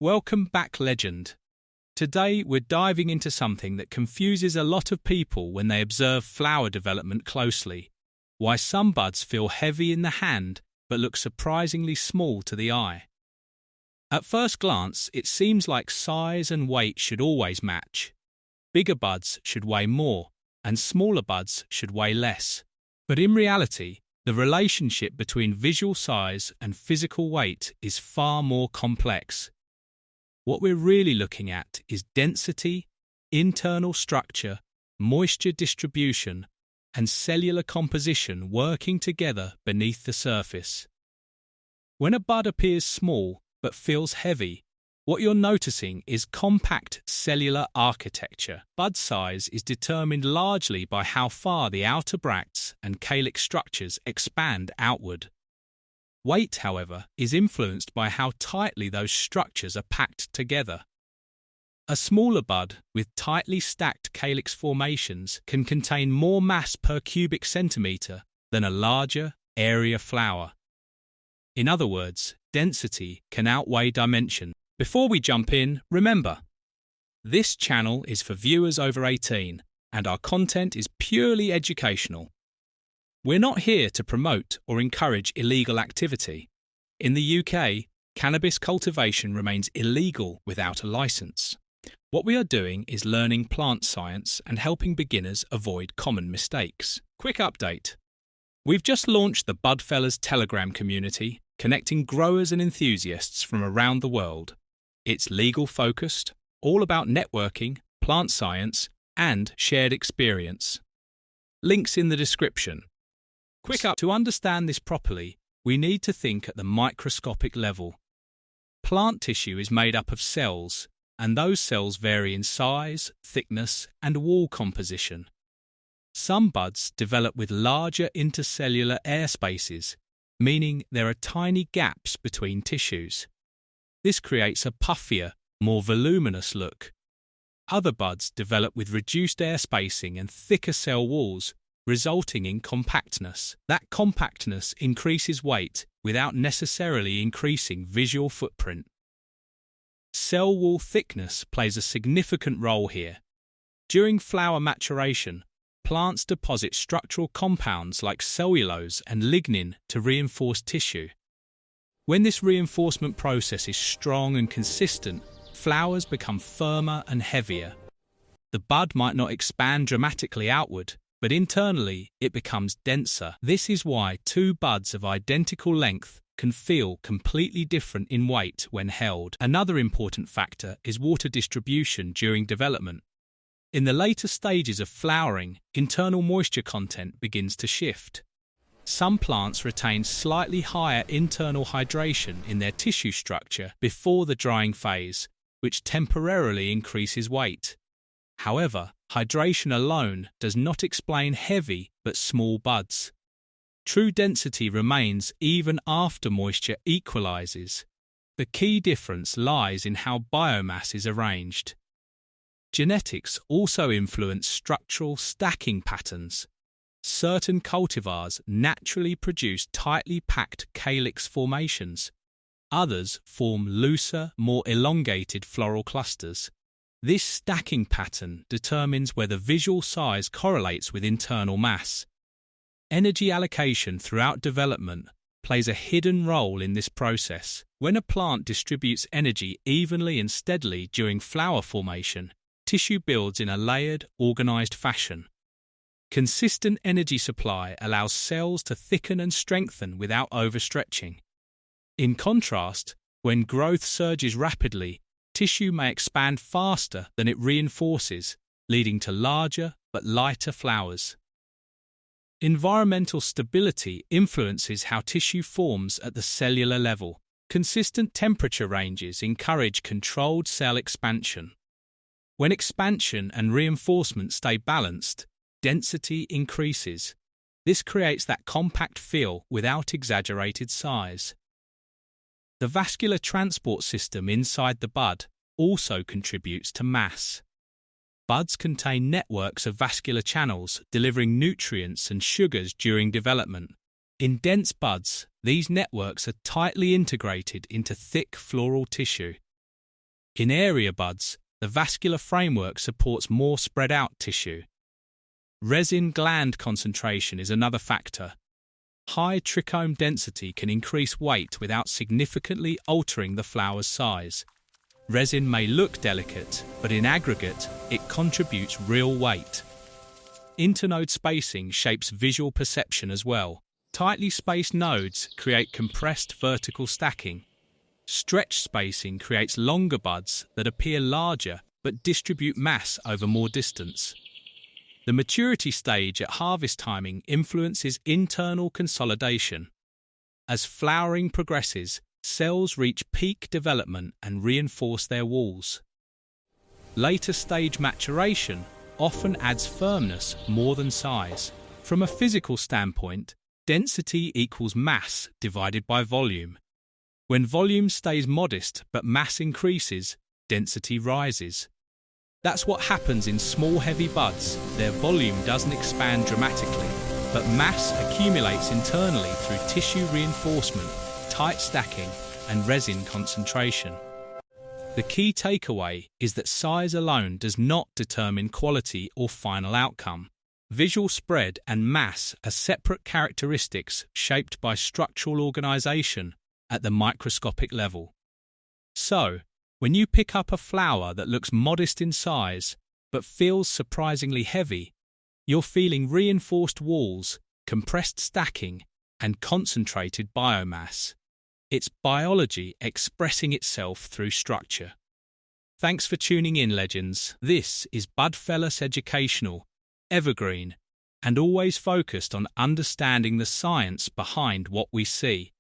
Welcome back, legend. Today we're diving into something that confuses a lot of people when they observe flower development closely. Why some buds feel heavy in the hand but look surprisingly small to the eye. At first glance, it seems like size and weight should always match. Bigger buds should weigh more, and smaller buds should weigh less. But in reality, the relationship between visual size and physical weight is far more complex. What we're really looking at is density, internal structure, moisture distribution, and cellular composition working together beneath the surface. When a bud appears small but feels heavy, what you're noticing is compact cellular architecture. Bud size is determined largely by how far the outer bracts and calyx structures expand outward. Weight, however, is influenced by how tightly those structures are packed together. A smaller bud with tightly stacked calyx formations can contain more mass per cubic centimetre than a larger, airier flower. In other words, density can outweigh dimension. Before we jump in, remember, this channel is for viewers over 18 and our content is purely educational. We're not here to promote or encourage illegal activity. In the UK, cannabis cultivation remains illegal without a licence. What we are doing is learning plant science and helping beginners avoid common mistakes. Quick update. We've just launched the Budfellas Telegram community, connecting growers and enthusiasts from around the world. It's legal-focused, all about networking, plant science, and shared experience. Links in the description. To understand this properly, we need to think at the microscopic level. Plant tissue is made up of cells, and those cells vary in size, thickness, and wall composition. Some buds develop with larger intercellular air spaces, meaning there are tiny gaps between tissues. This creates a puffier, more voluminous look. Other buds develop with reduced air spacing and thicker cell walls, resulting in compactness. That compactness increases weight without necessarily increasing visual footprint. Cell wall thickness plays a significant role here. During flower maturation, plants deposit structural compounds like cellulose and lignin to reinforce tissue. When this reinforcement process is strong and consistent, flowers become firmer and heavier. The bud might not expand dramatically outward, but internally it becomes denser. This is why two buds of identical length can feel completely different in weight when held. Another important factor is water distribution during development. In the later stages of flowering, internal moisture content begins to shift. Some plants retain slightly higher internal hydration in their tissue structure before the drying phase, which temporarily increases weight. However, hydration alone does not explain heavy but small buds. True density remains even after moisture equalizes. The key difference lies in how biomass is arranged. Genetics also influence structural stacking patterns. Certain cultivars naturally produce tightly packed calyx formations. Others form looser, more elongated floral clusters. This stacking pattern determines whether visual size correlates with internal mass. Energy allocation throughout development plays a hidden role in this process. When a plant distributes energy evenly and steadily during flower formation, tissue builds in a layered, organized fashion. Consistent energy supply allows cells to thicken and strengthen without overstretching. In contrast, when growth surges rapidly, tissue may expand faster than it reinforces, leading to larger but lighter flowers. Environmental stability influences how tissue forms at the cellular level. Consistent temperature ranges encourage controlled cell expansion. When expansion and reinforcement stay balanced, density increases. This creates that compact feel without exaggerated size. The vascular transport system inside the bud also contributes to mass. Buds contain networks of vascular channels delivering nutrients and sugars during development. In dense buds, these networks are tightly integrated into thick floral tissue. In area buds, the vascular framework supports more spread-out tissue. Resin gland concentration is another factor. High trichome density can increase weight without significantly altering the flower's size. Resin may look delicate, but in aggregate, it contributes real weight. Internode spacing shapes visual perception as well. Tightly spaced nodes create compressed vertical stacking. Stretched spacing creates longer buds that appear larger but distribute mass over more distance. The maturity stage at harvest timing influences internal consolidation. As flowering progresses, cells reach peak development and reinforce their walls. Later stage maturation often adds firmness more than size. From a physical standpoint, density equals mass divided by volume. When volume stays modest but mass increases, density rises. That's what happens in small heavy buds. Their volume doesn't expand dramatically, but mass accumulates internally through tissue reinforcement, tight stacking, and resin concentration. The key takeaway is that size alone does not determine quality or final outcome. Visual spread and mass are separate characteristics shaped by structural organization at the microscopic level. So, when you pick up a flower that looks modest in size but feels surprisingly heavy, you're feeling reinforced walls, compressed stacking, and concentrated biomass. It's biology expressing itself through structure. Thanks for tuning in, legends. This is Budfellas Educational, evergreen, and always focused on understanding the science behind what we see.